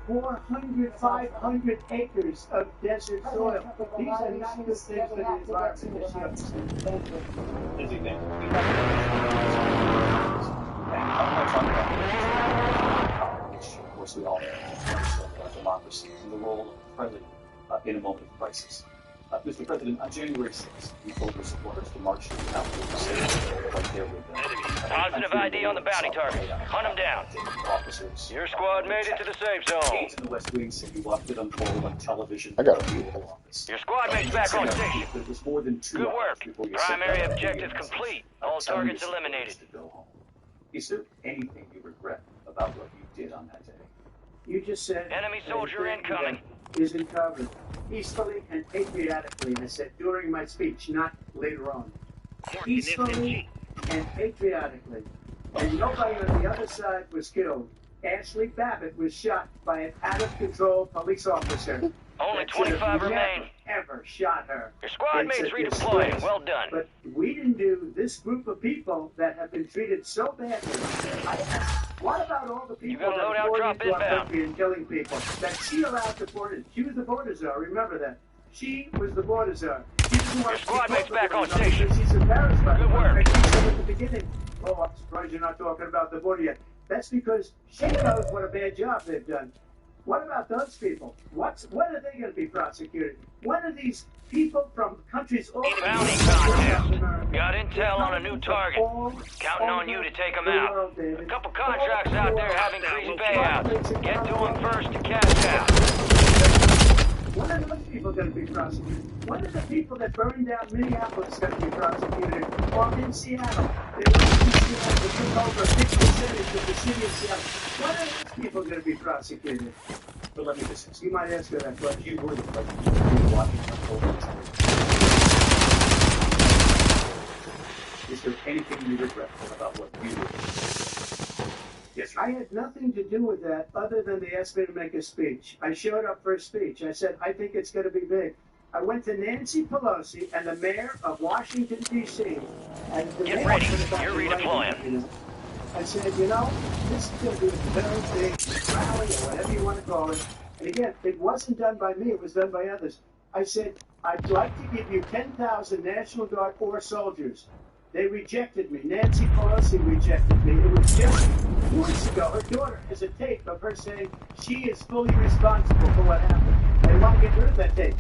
400, 500 acres of desert soil. These are not good things for the environment. Of course, we all know democracy and the role of the president in a moment of crisis. Mr. President, on January 6th, we told our supporters to march to the Capitol right there with them. Positive ID on the bounty target. Hunt them down. Officers. Your squad made it to the safe zone. Aides in the West Wing said you watched it unfold on television. I got the Oval Office. Your squad mate's back on station. It was more than 2 Good hours work. before you Primary said objective complete. All targets eliminated. To go home. Is there anything you regret about what you did on that day? You just said... Enemy soldier incoming. isn't covered. Peacefully and patriotically, I said during my speech, not later on. Peacefully and patriotically. And nobody on the other side was killed. Ashley Babbitt was shot by an out-of-control police officer. Only 25 remain. Ever shot her. Your squad mates redeploying. Well done. But we didn't do this group of people that have been treated so badly. What about all the people that are pouring into our country and killing people? That she allowed to board in. She was the border czar. Remember that. She was the border czar. Your squad mates back on station. She's embarrassed by Good work. She said at the beginning, oh, I'm surprised you're not talking about the border yet. That's because she knows what a bad job they've done. What about those people? When are they going to be prosecuted? When are these people from countries all over Bounty contest. Got intel on a new target. Counting on you to take them out. A couple contracts out there have increased payouts. Get to them first to cash out. When are those people going to be prosecuted? When are the people that burned down Minneapolis going to be prosecuted? Or in Seattle? They went to Seattle to take over a big percentage of the city of Seattle. When are those people going to be prosecuted? But let me just, you might ask her that question. You were the president. You were watching that whole thing. Is there anything you regret about what you did? Yes, I had nothing to do with that other than they asked me to make a speech. I showed up for a speech. I said, I think it's going to be big. I went to Nancy Pelosi and the mayor of Washington, D.C. and the Get ready. You're redeploying. I said, this is going to be a very big rally or whatever you want to call it. And again, it wasn't done by me. It was done by others. I said, I'd like to give you 10,000 National Guard or soldiers. They rejected me. Nancy Pelosi rejected me. It was just 2 weeks ago. Her daughter has a tape of her saying she is fully responsible for what happened. They want to get rid of that tape.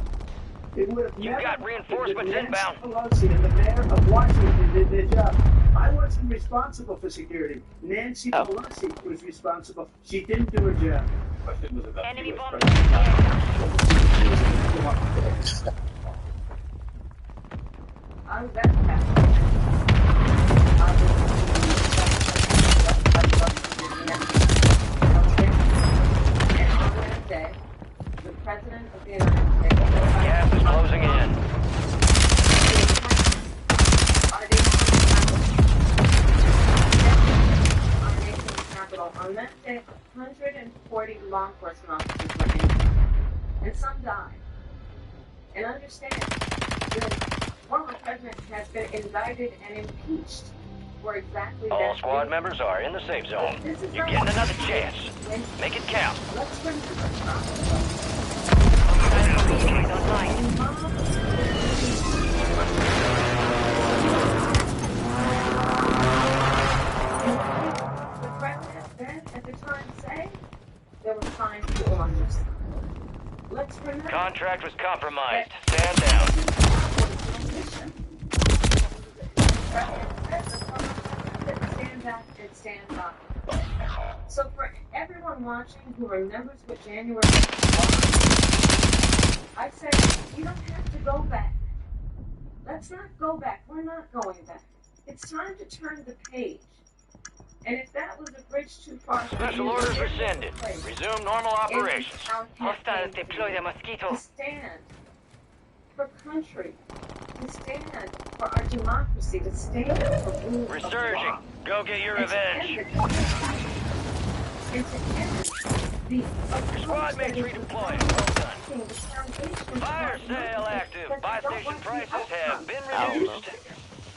It would have never got reinforcements inbound. Nancy Pelosi and the mayor of Washington did their job. I wasn't responsible for security. Nancy Pelosi was responsible. She didn't do her job. Enemy bomb. The President of the United States. Gas is closing in. Our nation's capital. On that day, 140 law enforcement officers were injured, and some died. And understand, the former president has been indicted and impeached for exactly that. All squad members are in the safe zone. You're getting another chance. Make it count. Let's remember. The president then, at the time, said there was time to understand. Let's remember. Contract was compromised. Stand down. Stand back and stand up. So for everyone watching who remembers what January was, I said, you don't have to go back. Let's not go back. We're not going back. It's time to turn the page. And if that was a bridge too far... Special orders rescinded. Resume normal operations. Hostiles deploy the mosquito. To stand for country. To stand for our democracy. To stand for rule of law. Resurging. Go get your revenge. And to end the... Your squad mates redeploying. Well done. Fire sale active. Buy station prices have been reduced.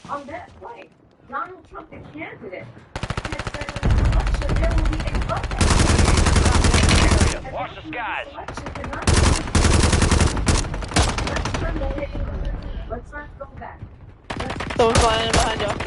On that point, Donald Trump, the candidate, has said in the election there will be a budget. Watch the skies. Let's not go back. Someone's flying in behind y'all.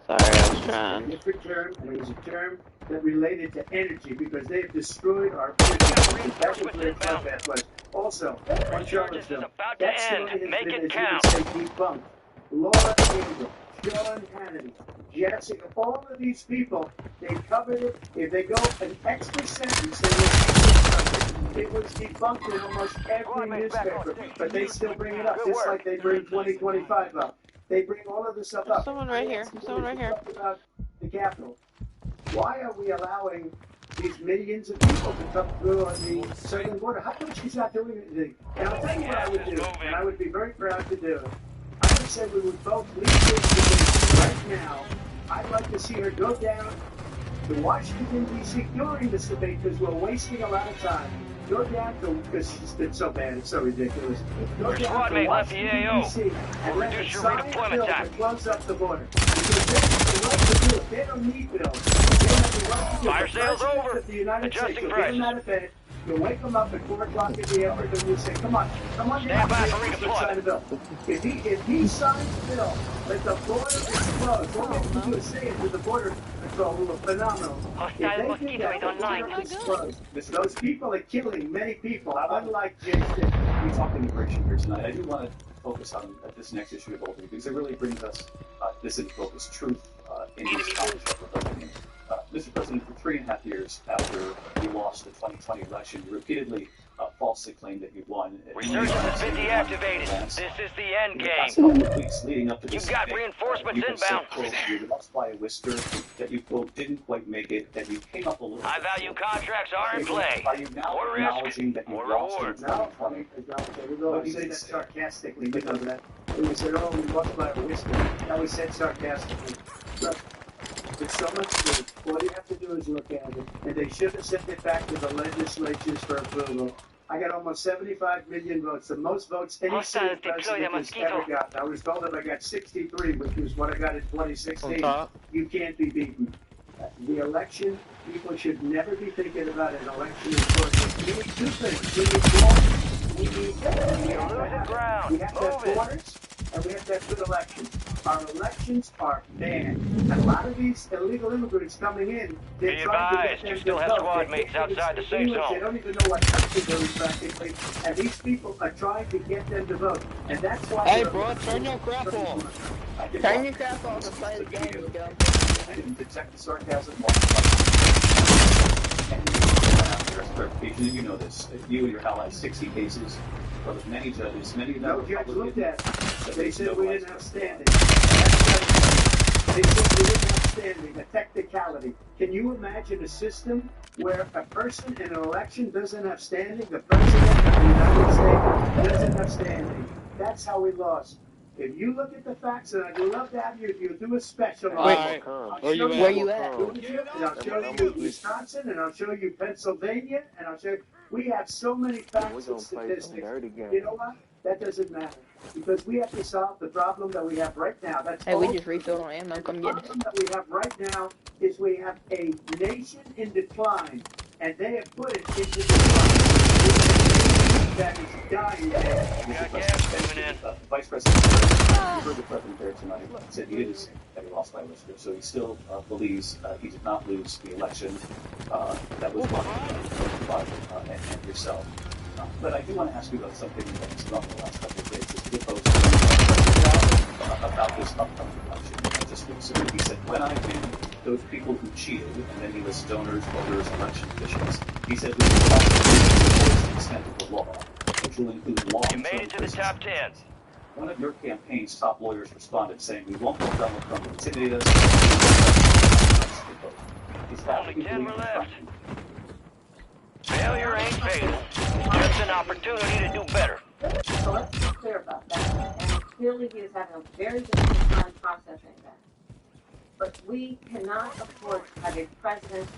Sorry, I was trying. A different term, and it was a term that related to energy because they have destroyed our energy. That was their combat was. Also, on Charlottesville, that story has Make been, it as count. you can say, debunked. Laura Ingram, John Hannity, Jessica, all of these people, they covered it. If they go an extra sentence, they will it was debunked in almost every newspaper, but they still bring it up, just like they bring 2025 up. They bring all of this stuff up. Someone right here. Someone right here. About the Capitol. Why are we allowing these millions of people to come through on the southern border? How come she's not doing anything? And I'll tell you what I would do, and I would be very proud to do it. I would say we would both leave this debate right now. I'd like to see her go down to Washington, D.C. during this debate because we're wasting a lot of time. Go down to, because she's been so bad, it's so ridiculous. Go down to Washington, D.C. and let her sign a bill to close up the border. Because they have the right to do it. They don't need bills. They have the right to do it. Fire sales over. Of the United States, Adjusting you'll get them out of bed. You wake them up at 4 o'clock in the afternoon and you say, come on down. Stand by for Let's redeployment. sign a bill. If he signs the bill, that the border is closed. All we have to do is say it to the border control, who are phenomenal. If they do that, the border is closed. Those people are killing many people, unlike Jason. We talk immigration here tonight. I do want to focus on this next issue of Oldie because it really brings us this into focus, truth in this context that we're living in. Mr. President, for 3.5 years after you lost the 2020 election, you repeatedly falsely claimed that you won. Resurgence has been deactivated. This is the end game. Weeks leading up to this You've got day, reinforcements you inbound. Said, you lost by a whisker, that you, quote, didn't quite make it, that you came up a little High value contracts are in play. Are you now More acknowledging risk, that you more lost reward. in 2020? We always say that sarcastically, you know that. We said, oh, we lost by a whisker. Now we said sarcastically. Look, there's so much good. All you have to do is look at it. And they should have sent it back to the legislatures for approval. I got almost 75 million votes, the most votes any sitting president has ever gotten. I was told that I got 63, which was what I got in 2016. You can't be beaten. The election, people should never be thinking about an election in court. We need two things. We need law. We have to have borders, and we have to have good elections. Our elections are banned. And a lot of these illegal immigrants coming in, they're trying to get them you still have squad mates outside the safe zone. They don't even know what country they're in practically. And these people are trying to get them to vote. And that's why. Hey, bro, turn your crap off. Turn your crap off and play the game, you dumb. I didn't detect the sarcasm. Clarification, and you know this. You and your allies, 60 cases from many judges, many of them no judge looked at it. They said we didn't have standing. They said we didn't have standing, a technicality. Can you imagine a system where a person in an election doesn't have standing? The president of the United States doesn't have standing. That's how we lost. If you look at the facts, and I'd love to have you, if you do a special. Where you at? And I'll show you Wisconsin, and I'll show you Pennsylvania, and I'll show you. We have so many facts and statistics. You know what? That doesn't matter. Because we have to solve the problem that we have right now. That's hey, we just refilled on ammo. Come get it. The problem that we have right now is we have a nation in decline, and they have put it into decline. That is dying. Vice President, you heard the President there tonight. He said he didn't say that he lost by a whisker, so he still believes he did not lose the election that was won and yourself. But I do want to ask you about something that's come up in the last couple of days. This is about this upcoming election just recently. He said, when I win, those people who cheated, and then he lists donors, voters, election officials, he said we will talk to the extent of the law, which will include long-term. You made it to the top 10. One of your campaign's top lawyers responded saying, we won't let Donald Trump intimidate us. Only 10 were left. Failure ain't fatal. Just an opportunity to do better. So let's be clear about that. And clearly he is having a very difficult time processing that. But we cannot afford to have a president